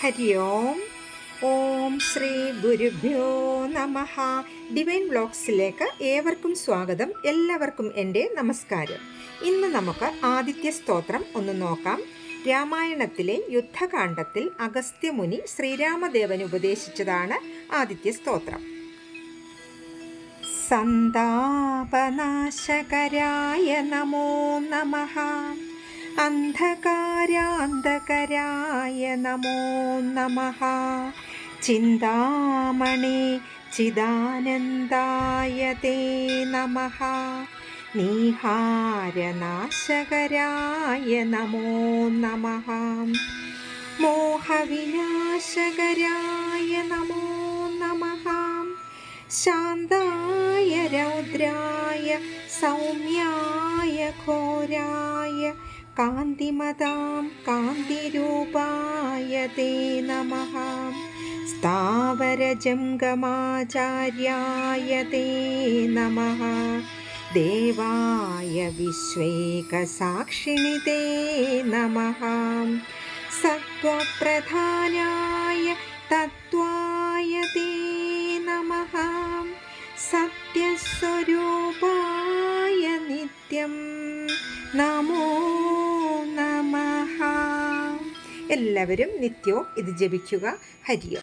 ഹരി ഓം. ഓം ശ്രീ ഗുരുഭ്യോ നമഃ. ഡിവൈൻ വ്ലോഗ്സിലേക്ക് ഏവർക്കും സ്വാഗതം. എല്ലാവർക്കും എൻ്റെ നമസ്കാരം. ഇന്ന് നമുക്ക് ആദിത്യ സ്തോത്രം ഒന്ന് നോക്കാം. രാമായണത്തിലെ യുദ്ധകാണ്ഡത്തിൽ അഗസ്ത്യമുനി ശ്രീരാമദേവന് ഉപദേശിച്ചതാണ് ആദിത്യ സ്തോത്രം. സന്താപനാശകരായ നമോ നമഃ. അന്ധകാരാന്തകരായ നമോ നമഃ. ചിന്താമണി ചിദാനന്ദായ തേ നമഃ. നീഹാരനാശകരായ നമോ നമഃ. മോഹവിനാശകരായ നമോ നമഃ. ശാന്തായ രൗദ്രായ സൗമ്യായ ഘോരായ കാന്തിമതാം കാന്തിരൂപായ തേ നമഃ. സ്ഥാവരജംഗമാചാര്യായ തേ നമഃ. ദേവായ വിശ്വേകസാക്ഷിണി തേ നമഃ. സത്വപ്രധാനായ തത്വായ തേ നമഃ. സത്യസ്വരൂപായ നിത്യം നമോ നമഃ. എല്ലാവരും നിത്യവും ഇത് ജപിക്കുക. ഹരി ഓം.